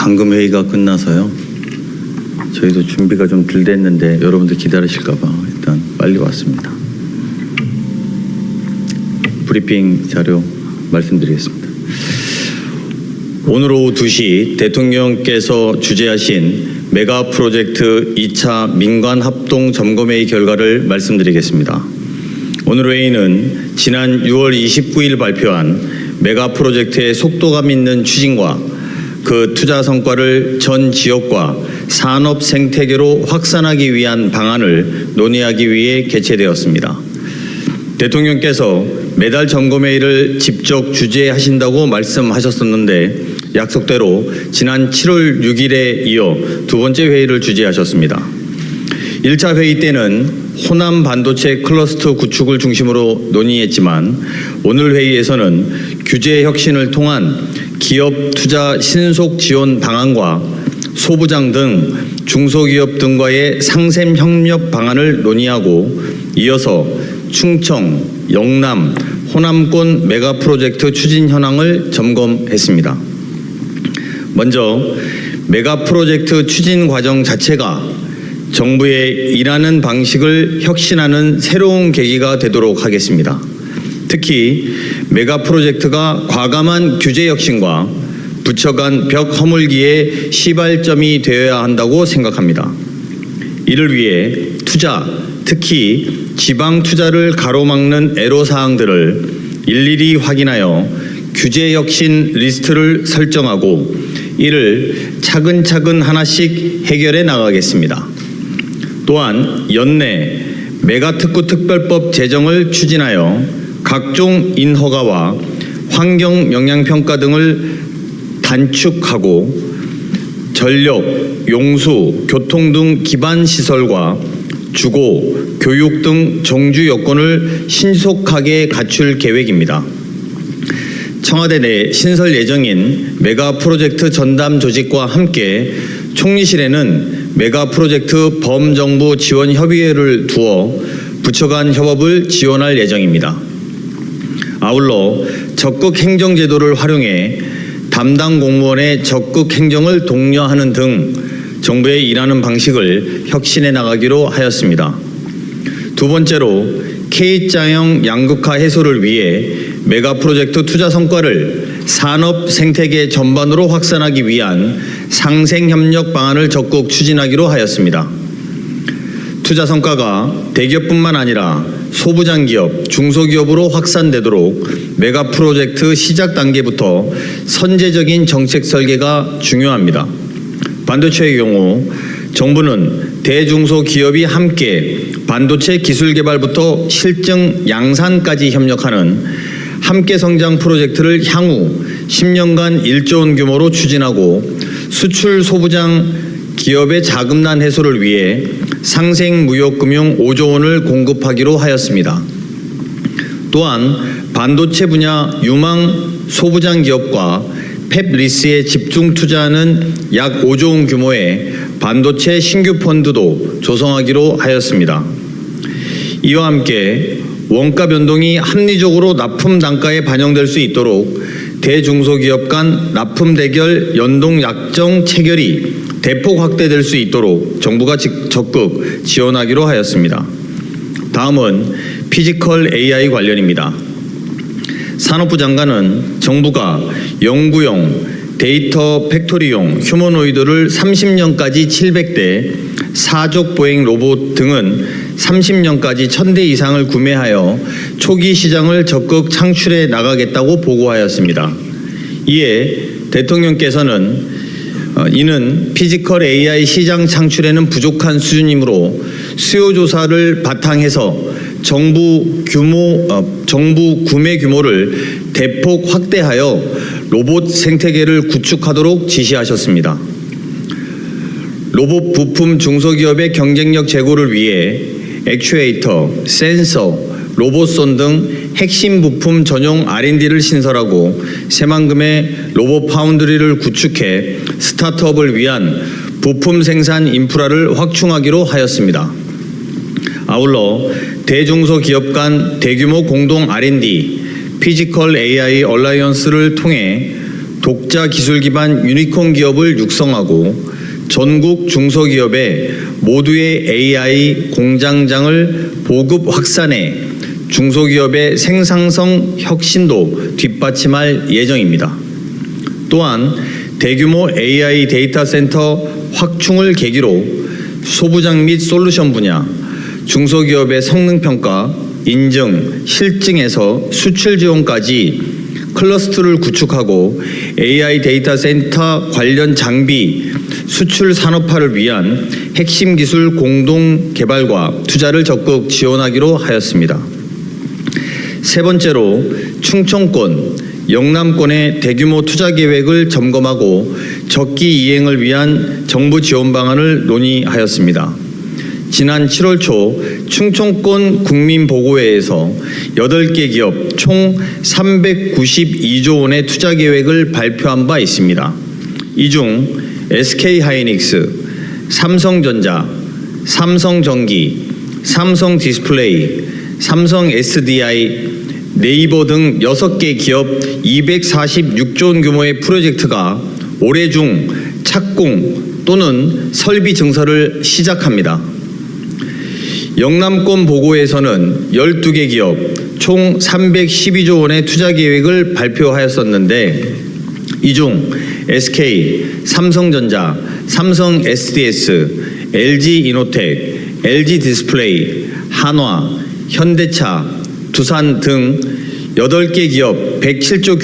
방금 회의가 끝나서요. 저희도 준비가 좀 덜 됐는데 여러분들 기다리실까 봐 일단 빨리 왔습니다. 브리핑 자료 말씀드리겠습니다. 오늘 오후 2시 대통령께서 주재하신 메가 프로젝트 2차 민관 합동 점검회의 결과를 말씀드리겠습니다. 오늘 회의는 지난 6월 29일 발표한 메가 프로젝트의 속도감 있는 추진과 그 투자 성과를 전 지역과 산업 생태계로 확산하기 위한 방안을 논의하기 위해 개최되었습니다. 대통령께서 매달 점검회의를 직접 주재하신다고 말씀하셨었는데 약속대로 지난 7월 6일에 이어 두 번째 회의를 주재하셨습니다. 1차 회의 때는 호남 반도체 클러스터 구축을 중심으로 논의했지만 오늘 회의에서는 규제 혁신을 통한 기업 투자 신속 지원 방안과 소부장 등 중소기업 등과의 상생 협력 방안을 논의하고 이어서 충청, 영남, 호남권 메가 프로젝트 추진 현황을 점검했습니다. 먼저 메가 프로젝트 추진 과정 자체가 정부의 일하는 방식을 혁신하는 새로운 계기가 되도록 하겠습니다. 특히 메가 프로젝트가 과감한 규제 혁신과 부처 간 벽 허물기의 시발점이 되어야 한다고 생각합니다. 이를 위해 투자, 특히 지방 투자를 가로막는 애로사항들을 일일이 확인하여 규제 혁신 리스트를 설정하고 이를 차근차근 하나씩 해결해 나가겠습니다. 또한 연내 메가특구 특별법 제정을 추진하여 각종 인허가와 환경영향평가 등을 단축하고 전력, 용수, 교통 등 기반시설과 주거, 교육 등 정주 여건을 신속하게 갖출 계획입니다. 청와대 내 신설 예정인 메가 프로젝트 전담 조직과 함께 총리실에는 메가 프로젝트 범정부 지원 협의회를 두어 부처 간 협업을 지원할 예정입니다. 아울러 적극 행정제도를 활용해 담당 공무원의 적극 행정을 독려하는 등 정부의 일하는 방식을 혁신해 나가기로 하였습니다. 두 번째로 K자형 양극화 해소를 위해 메가 프로젝트 투자 성과를 산업 생태계 전반으로 확산하기 위한 상생협력 방안을 적극 추진하기로 하였습니다. 투자 성과가 대기업뿐만 아니라 소부장 기업, 중소기업으로 확산되도록 메가 프로젝트 시작 단계부터 선제적인 정책 설계가 중요합니다. 반도체의 경우 정부는 대중소기업이 함께 반도체 기술 개발부터 실증 양산까지 협력하는 함께 성장 프로젝트를 향후 10년간 1조 원 규모로 추진하고 수출 소부장 기업의 자금난 해소를 위해 상생무역금융 5조 원을 공급하기로 하였습니다. 또한 반도체 분야 유망 소부장 기업과 팹리스에 집중 투자하는 약 5조 원 규모의 반도체 신규 펀드도 조성하기로 하였습니다. 이와 함께 원가 변동이 합리적으로 납품 단가에 반영될 수 있도록 대중소기업 간 납품 대결 연동 약정 체결이 대폭 확대될 수 있도록 정부가 적극 지원하기로 하였습니다. 다음은 피지컬 AI 관련입니다. 산업부 장관은 정부가 연구용, 데이터 팩토리용 휴머노이드를 30년까지 700대, 사족 보행 로봇 등은 30년까지 1000대 이상을 구매하여 초기 시장을 적극 창출해 나가겠다고 보고하였습니다. 이에 대통령께서는 이는 피지컬 AI 시장 창출에는 부족한 수준이므로 수요 조사를 바탕해서 정부 구매 규모를 대폭 확대하여 로봇 생태계를 구축하도록 지시하셨습니다. 로봇 부품 중소기업의 경쟁력 제고를 위해 액추에이터, 센서, 로봇선 등 핵심 부품 전용 R&D를 신설하고 새만금의 로봇 파운드리를 구축해 스타트업을 위한 부품 생산 인프라를 확충하기로 하였습니다. 아울러 대중소기업 간 대규모 공동 R&D, 피지컬 AI 얼라이언스를 통해 독자 기술 기반 유니콘 기업을 육성하고 전국 중소기업에 모두의 AI 공장장을 보급 확산해 중소기업의 생산성 혁신도 뒷받침할 예정입니다. 또한 대규모 AI 데이터 센터 확충을 계기로 소부장 및 솔루션 분야, 중소기업의 성능평가, 인증, 실증에서 수출 지원까지 클러스터를 구축하고 AI 데이터 센터 관련 장비 수출 산업화를 위한 핵심 기술 공동 개발과 투자를 적극 지원하기로 하였습니다. 세 번째로 충청권, 영남권의 대규모 투자 계획을 점검하고 적기 이행을 위한 정부 지원 방안을 논의하였습니다. 지난 7월 초 충청권 국민보고회에서 8개 기업 총 392조 원의 투자 계획을 발표한 바 있습니다. 이 중 SK하이닉스, 삼성전자, 삼성전기, 삼성디스플레이, 삼성 SDI, 네이버 등 6개 기업 246조 원 규모의 프로젝트가 올해 중 착공 또는 설비 증설을 시작합니다. 영남권 보고에서는 12개 기업 총 312조 원의 투자 계획을 발표하였었는데 이 중 SK, 삼성전자, 삼성 SDS, LG이노텍, LG디스플레이, 한화, 현대차, 두산 등 8개 기업 107조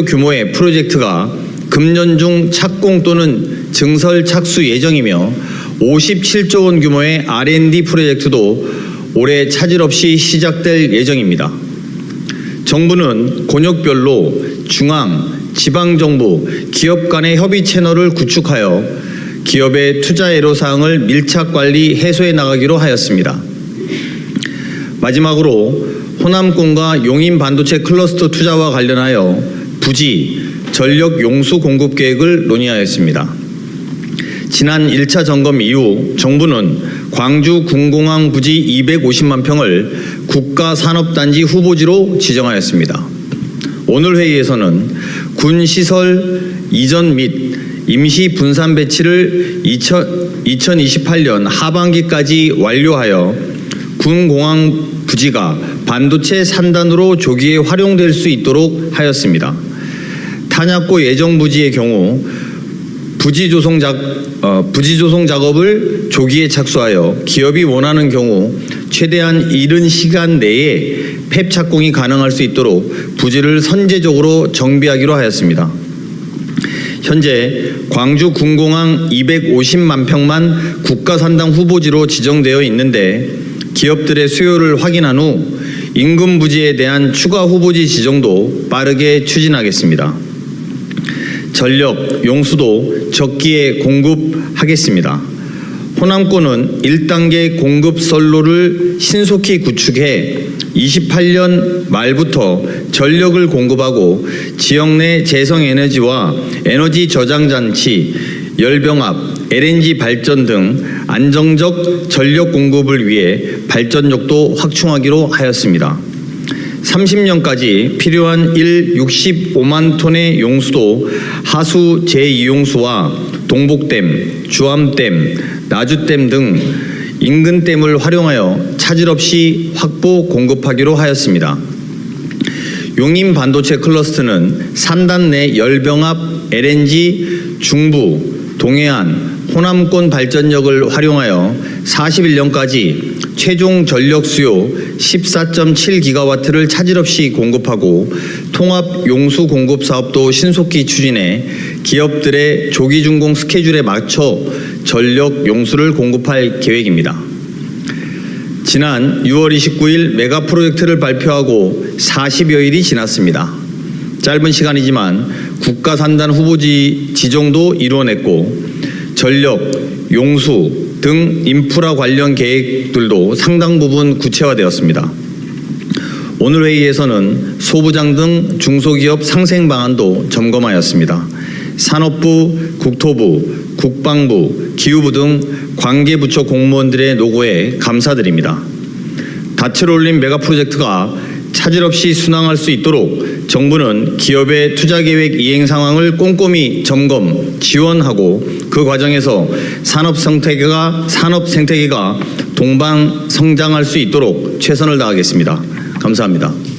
규모의 프로젝트가 금년 중 착공 또는 증설 착수 예정이며 57조 원 규모의 R&D 프로젝트도 올해 차질 없이 시작될 예정입니다. 정부는 권역별로 중앙, 지방정부, 기업 간의 협의 채널을 구축하여 기업의 투자 애로사항을 밀착 관리 해소해 나가기로 하였습니다. 마지막으로 호남권과 용인 반도체 클러스터 투자와 관련하여 부지, 전력 용수 공급 계획을 논의하였습니다. 지난 1차 점검 이후 정부는 광주 군공항 부지 250만 평을 국가산업단지 후보지로 지정하였습니다. 오늘 회의에서는 군시설 이전 및 임시 분산 배치를 2028년 하반기까지 완료하여 군공항 부지가 반도체 산단으로 조기에 활용될 수 있도록 하였습니다. 탄약고 예정 부지의 경우 부지 조성 작업을 조기에 착수하여 기업이 원하는 경우 최대한 이른 시간 내에 팹 착공이 가능할 수 있도록 부지를 선제적으로 정비하기로 하였습니다. 현재 광주 군공항 250만 평만 국가산당 후보지로 지정되어 있는데 기업들의 수요를 확인한 후 인근 부지에 대한 추가 후보지 지정도 빠르게 추진하겠습니다. 전력, 용수도 적기에 공급하겠습니다. 호남권은 1단계 공급 선로를 신속히 구축해 28년 말부터 전력을 공급하고 지역 내 재생에너지와 에너지 저장장치, 열병합, LNG 발전 등 안정적 전력 공급을 위해 발전력도 확충하기로 하였습니다. 30년까지 필요한 65만 톤의 용수도 하수 제2용수와 동복댐, 주암댐, 나주댐 등 인근 댐을 활용하여 차질 없이 확보 공급하기로 하였습니다. 용인 반도체 클러스터는 산단 내 열병합, LNG, 중부, 동해안, 호남권 발전력을 활용하여 41년까지 최종 전력 수요 14.7기가와트를 차질 없이 공급하고 통합 용수 공급 사업도 신속히 추진해 기업들의 조기 준공 스케줄에 맞춰 전력 용수를 공급할 계획입니다. 지난 6월 29일 메가 프로젝트를 발표하고 40여일이 지났습니다. 짧은 시간이지만 국가 산단 후보지 지정도 이뤄냈고 전력, 용수 등 인프라 관련 계획들도 상당 부분 구체화되었습니다. 오늘 회의에서는 소부장 등 중소기업 상생 방안도 점검하였습니다. 산업부, 국토부, 국방부, 기후부 등 관계부처 공무원들의 노고에 감사드립니다. 닻을 올린 메가 프로젝트가 차질 없이 순항할 수 있도록 정부는 기업의 투자 계획 이행 상황을 꼼꼼히 점검, 지원하고 그 과정에서 산업 생태계가 동방 성장할 수 있도록 최선을 다하겠습니다. 감사합니다.